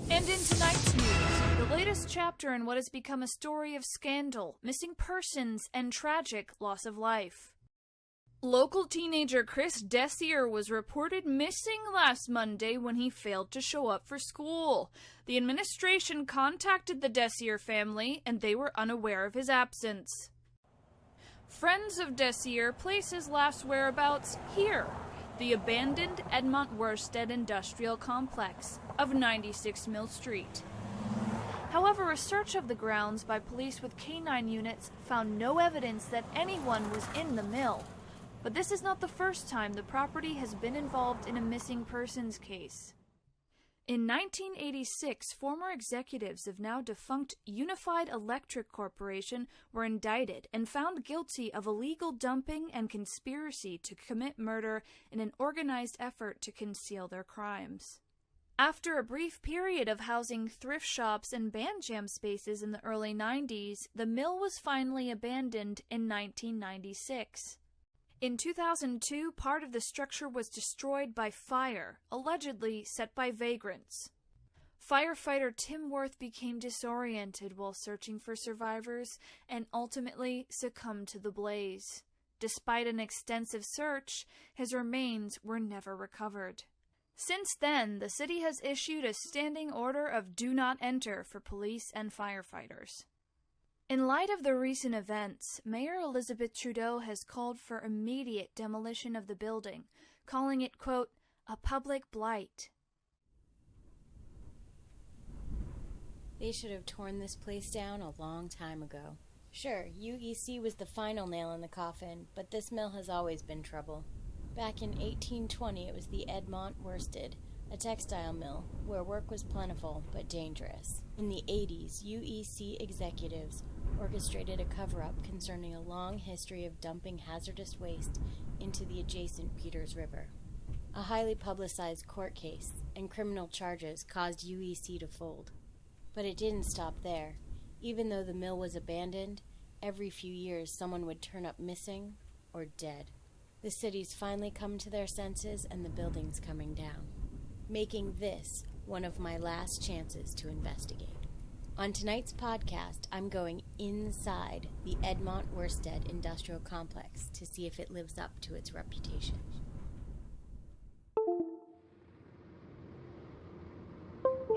And in tonight's news, the latest chapter in what has become a story of scandal, missing persons, and tragic loss of life. Local teenager Chris Dessier was reported missing last Monday when he failed to show up for school. The administration contacted the Dessier family, and they were unaware of his absence. Friends of Dessier place his last whereabouts here, the abandoned Edmont Worsted Industrial Complex of 96 Mill Street. However, a search of the grounds by police with canine units found no evidence that anyone was in the mill. But this is not the first time the property has been involved in a missing persons case. In 1986, former executives of now defunct Unified Electric Corporation were indicted and found guilty of illegal dumping and conspiracy to commit murder in an organized effort to conceal their crimes. After a brief period of housing thrift shops and band jam spaces in the early 90s, the mill was finally abandoned in 1996. In 2002, part of the structure was destroyed by fire, allegedly set by vagrants. Firefighter Tim Worth became disoriented while searching for survivors and ultimately succumbed to the blaze. Despite an extensive search, his remains were never recovered. Since then, the city has issued a standing order of do not enter for police and firefighters. In light of the recent events, Mayor Elizabeth Trudeau has called for immediate demolition of the building, calling it, quote, a public blight. They should have torn this place down a long time ago. Sure, UEC was the final nail in the coffin, but this mill has always been trouble. Back in 1820, it was the Edmont Worsted, a textile mill where work was plentiful but dangerous. In the 80s, UEC executives orchestrated a cover-up concerning a long history of dumping hazardous waste into the adjacent Peters River. A highly publicized court case and criminal charges caused UEC to fold. But it didn't stop there. Even though the mill was abandoned, every few years someone would turn up missing or dead. The city's finally come to their senses and the building's coming down, making this one of my last chances to investigate. On tonight's podcast, I'm going inside the Edmont Worsted Industrial Complex to see if it lives up to its reputation.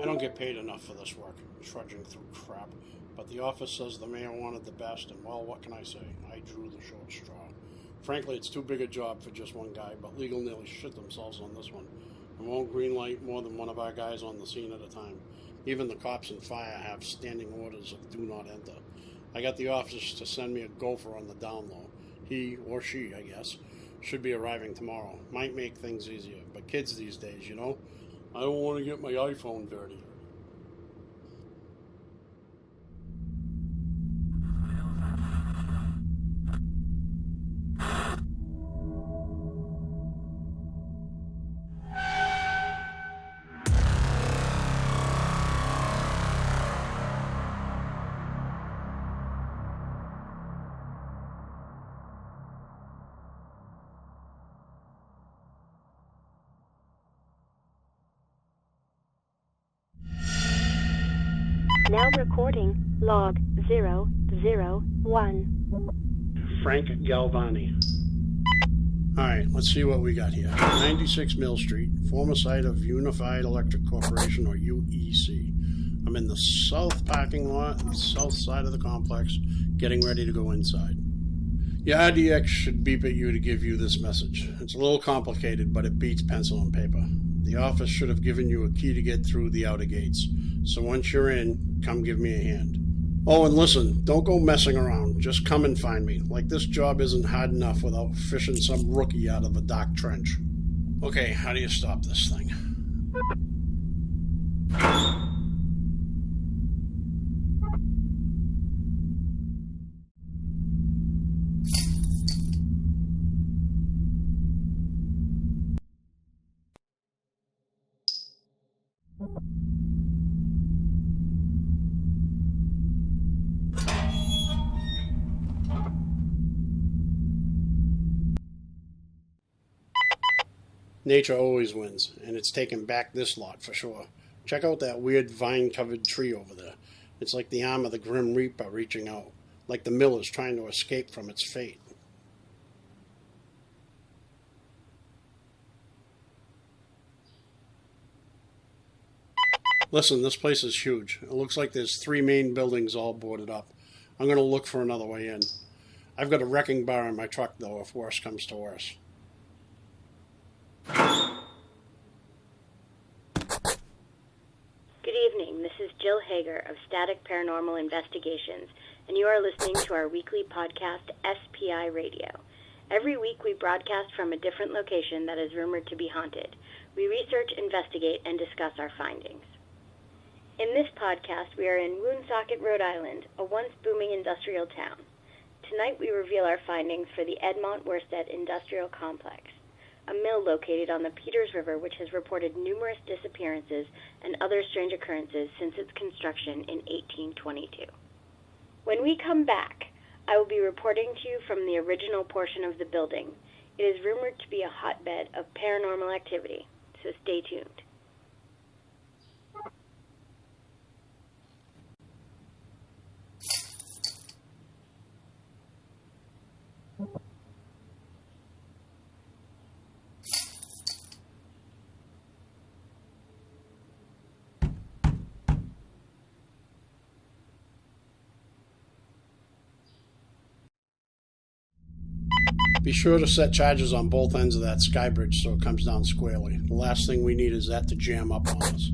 I don't get paid enough for this work, trudging through crap, but the office says the mayor wanted the best, and well, what can I say? I drew the short straw. Frankly, it's too big a job for just one guy, but legal nearly shit themselves on this one, and won't greenlight more than one of our guys on the scene at a time. Even the cops and fire have standing orders of do not enter. I got the officers to send me a gopher on the down low. He, or she, I guess, should be arriving tomorrow. Might make things easier, but kids these days, you know? I don't want to get my iPhone dirty. Now recording log 001. Frank Galvani. Alright, let's see what we got here. 96 Mill Street, former site of Unified Electric Corporation, or UEC. I'm in the south parking lot, south side of the complex, getting ready to go inside. Your RDX should beep at you to give you this message. It's a little complicated, but it beats pencil and paper. The office should have given you a key to get through the outer gates. So once you're in, come give me a hand. Oh, and listen, don't go messing around. Just come and find me. Like this job isn't hard enough without fishing some rookie out of a dark trench. Okay, how do you stop this thing? Nature always wins, and it's taken back this lot for sure. Check out that weird vine-covered tree over there. It's like the arm of the Grim Reaper reaching out, like the mill is trying to escape from its fate. Listen, this place is huge. It looks like there's 3 main buildings all boarded up. I'm going to look for another way in. I've got a wrecking bar in my truck, though, if worse comes to worse. Good evening. This is Jill Hager of Static Paranormal Investigations, and you are listening to our weekly podcast, SPI Radio. Every week we broadcast from a different location that is rumored to be haunted. We research, investigate, and discuss our findings. In this podcast, we are in Woonsocket, Rhode Island, a once booming industrial town. Tonight we reveal our findings for the Edmont Worsted Industrial Complex, a mill located on the Peters River which has reported numerous disappearances and other strange occurrences since its construction in 1822. When we come back, I will be reporting to you from the original portion of the building. It is rumored to be a hotbed of paranormal activity, so stay tuned. Be sure to set charges on both ends of that sky bridge so it comes down squarely. The last thing we need is that to jam up on us.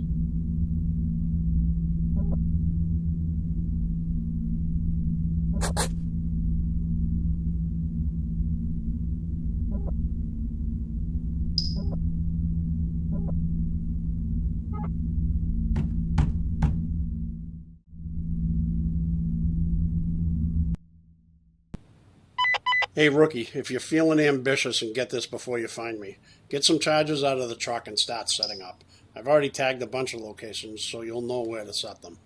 Hey, rookie, if you're feeling ambitious and get this before you find me, get some charges out of the truck and start setting up. I've already tagged a bunch of locations, so you'll know where to set them.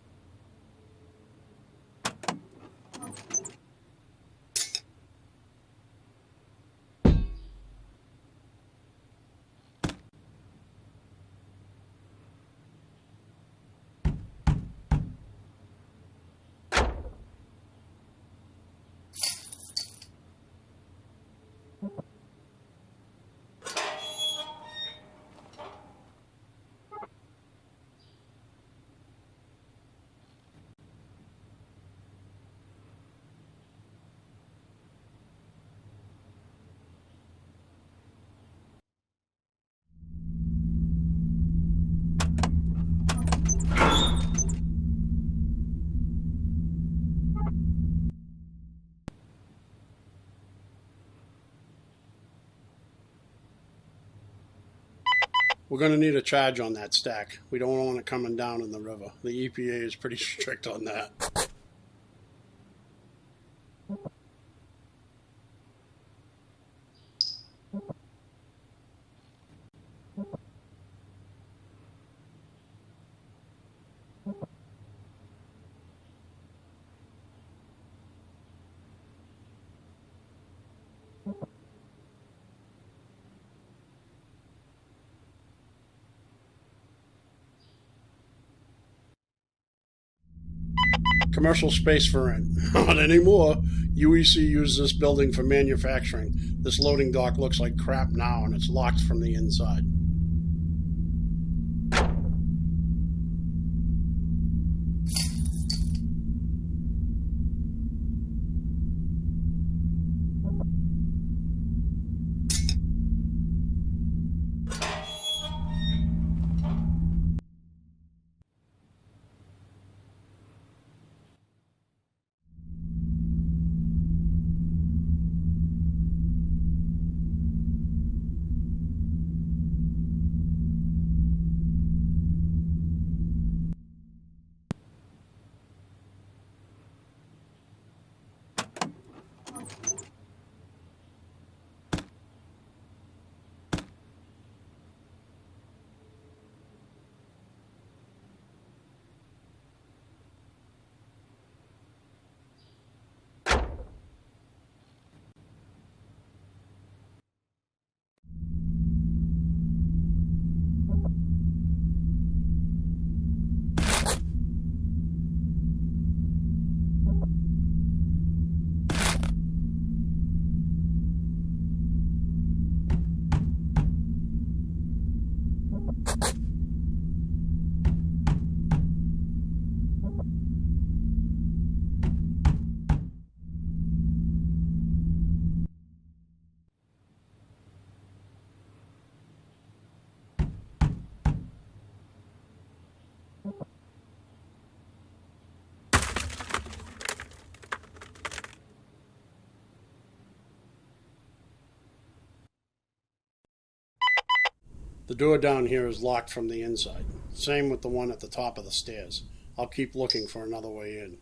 We're going to need a charge on that stack. We don't want it coming down in the river. The EPA is pretty strict on that. Commercial space for rent. Not anymore. UEC uses this building for manufacturing. This loading dock looks like crap now, and it's locked from the inside. The door down here is locked from the inside. Same with the one at the top of the stairs. I'll keep looking for another way in.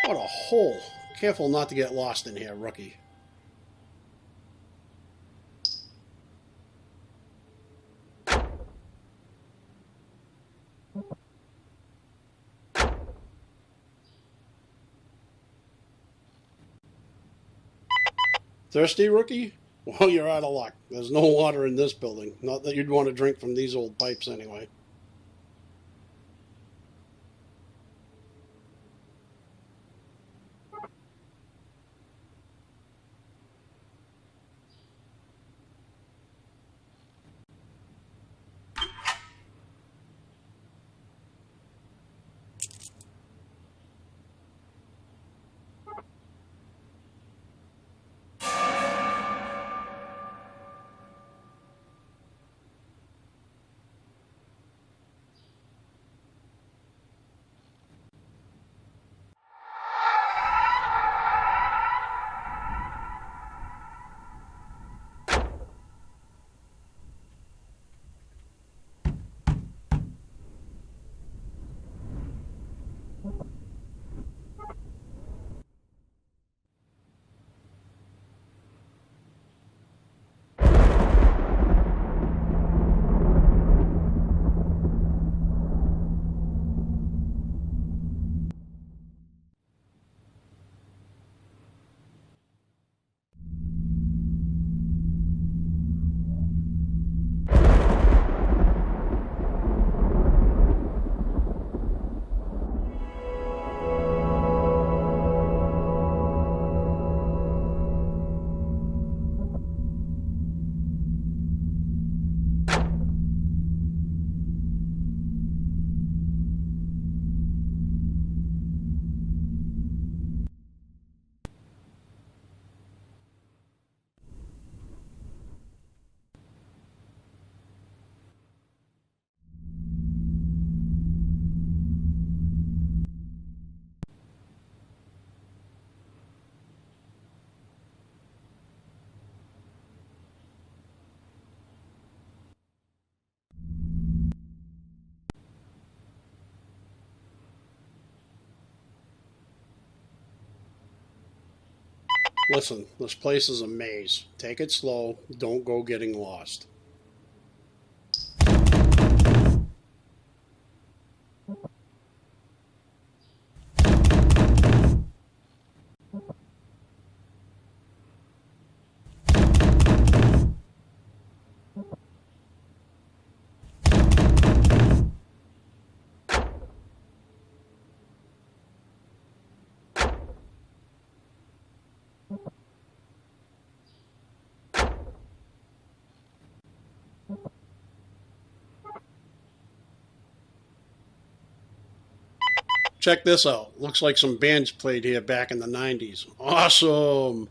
What a hole. Careful not to get lost in here, rookie. Thirsty, rookie? Well, you're out of luck. There's no water in this building. Not that you'd want to drink from these old pipes anyway. Listen, this place is a maze. Take it slow. Don't go getting lost. Check this out. Looks like some bands played here back in the 90s. Awesome!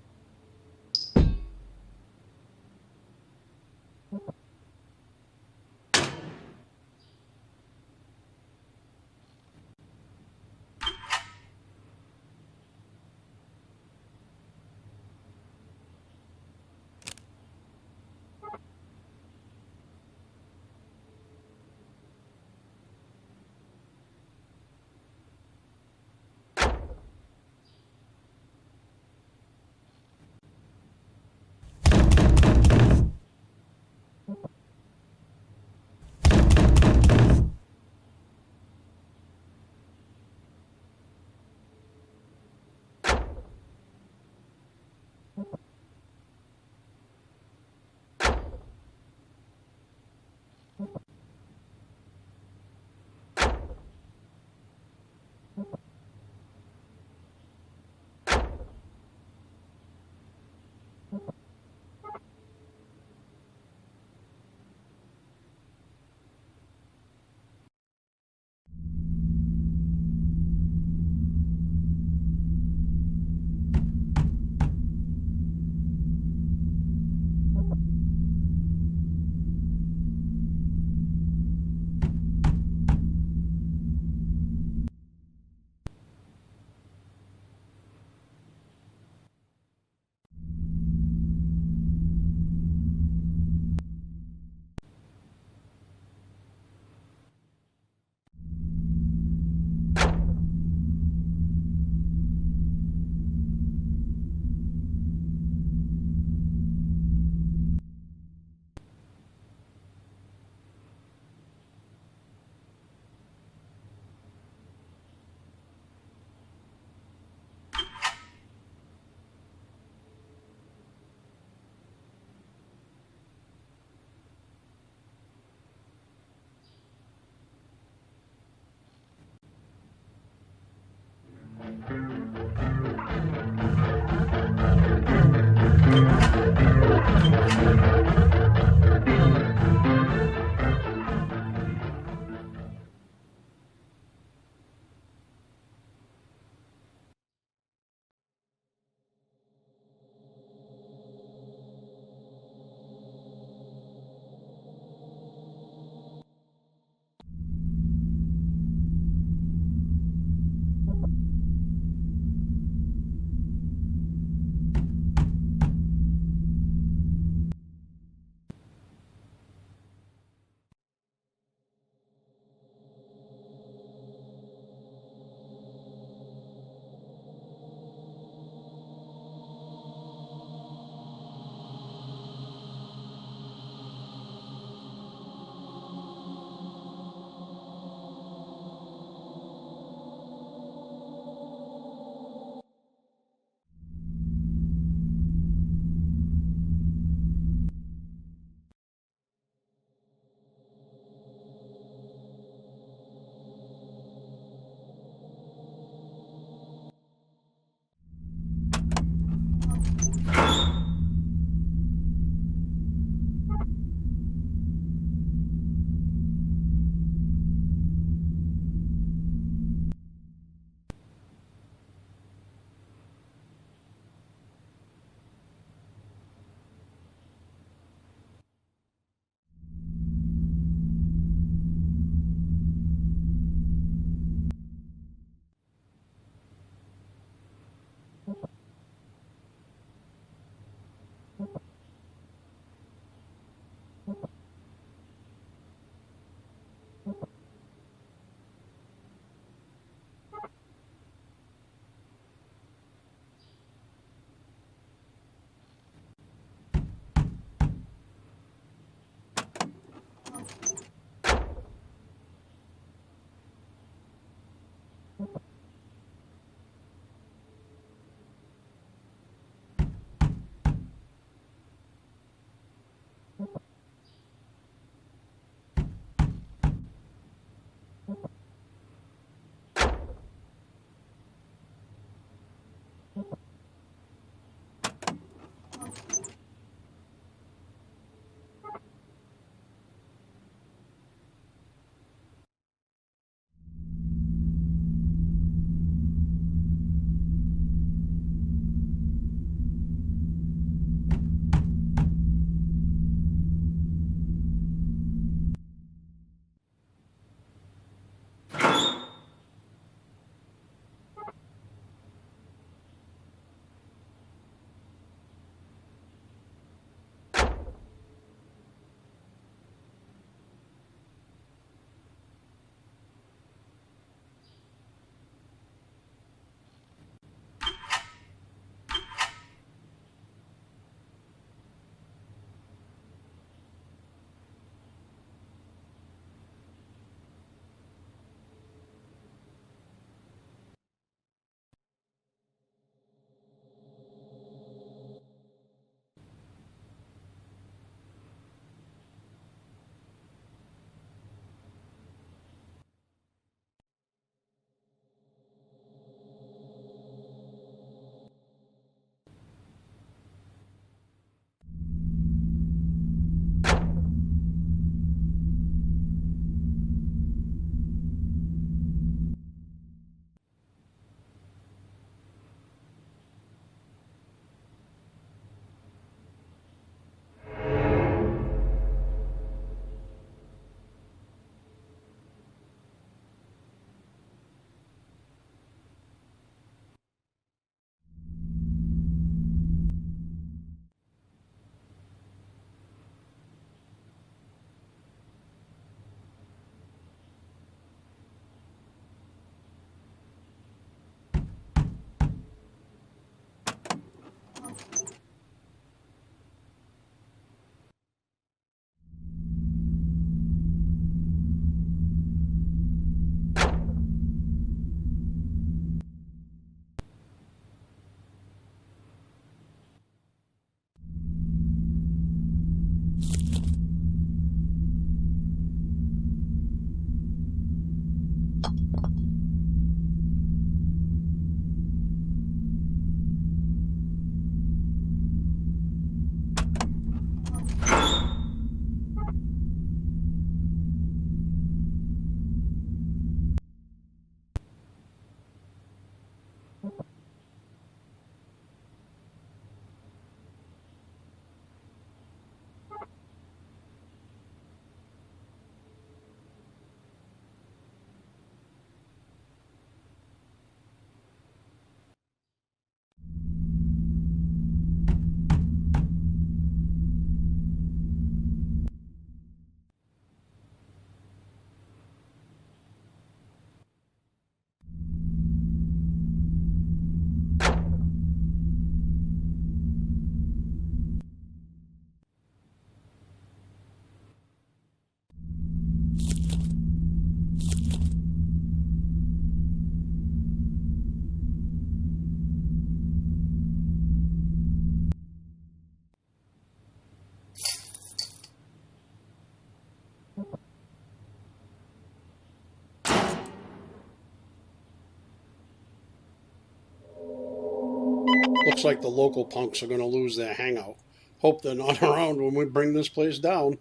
Looks like the local punks are going to lose their hangout. Hope they're not around when we bring this place down.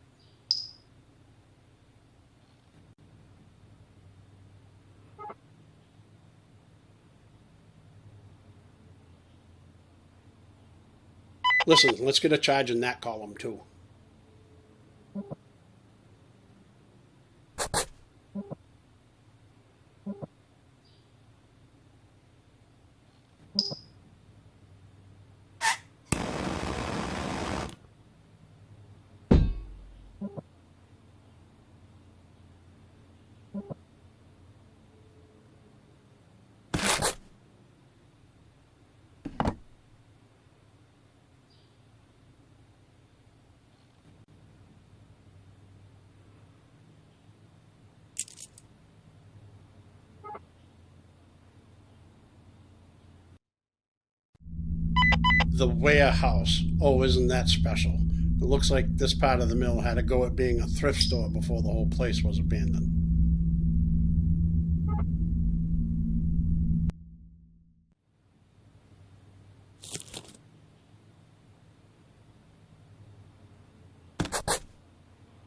Listen, let's get a charge in that column too. The warehouse. Oh, isn't that special? It looks like this part of the mill had to go at being a thrift store before the whole place was abandoned.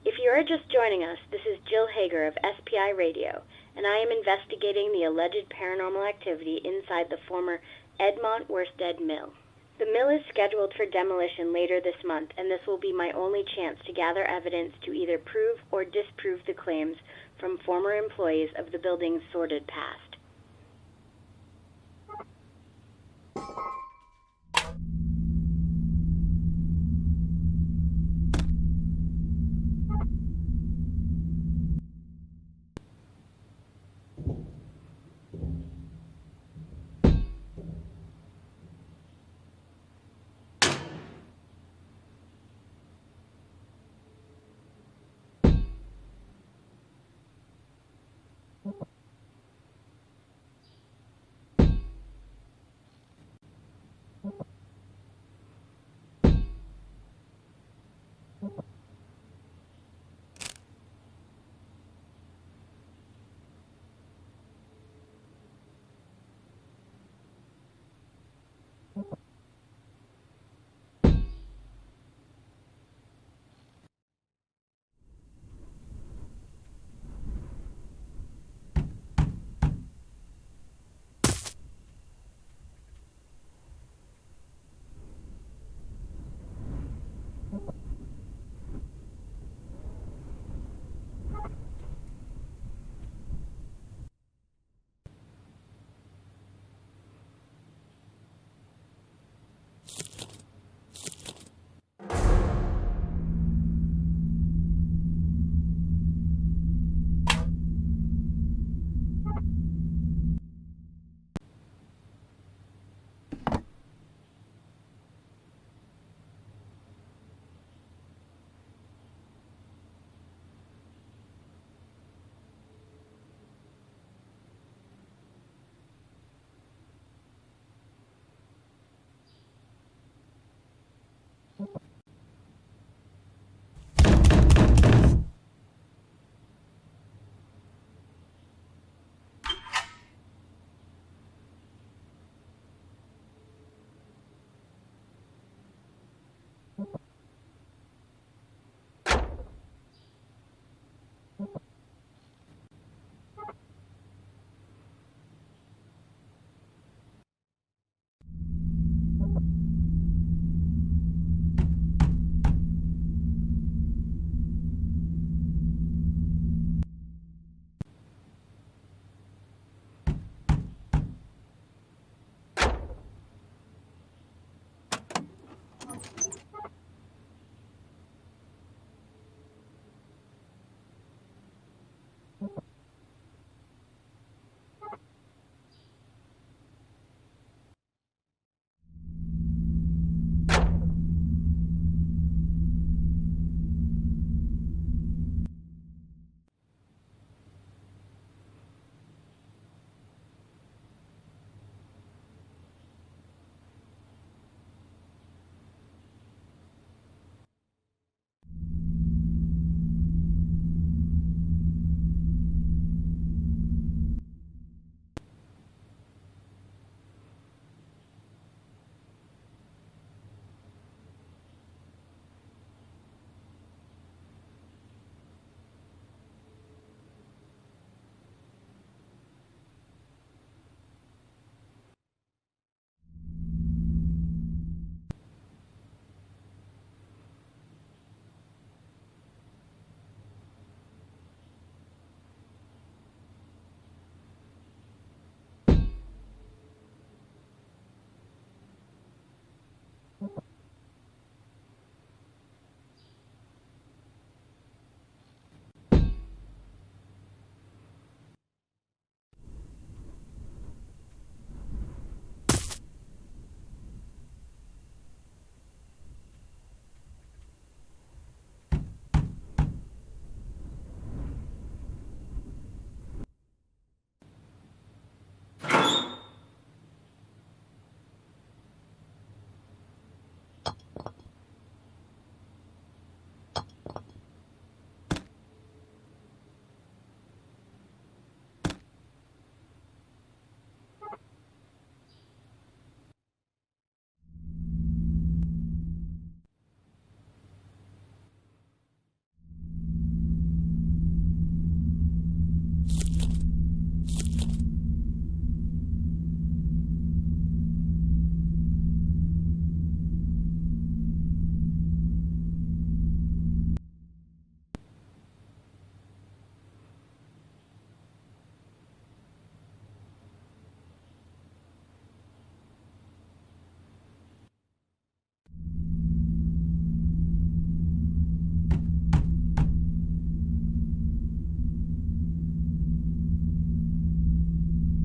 If you are just joining us, this is Jill Hager of SPI Radio, and I am investigating the alleged paranormal activity inside the former Edmont Worsted Mill. The mill is scheduled for demolition later this month, and this will be my only chance to gather evidence to either prove or disprove the claims from former employees of the building's sordid past.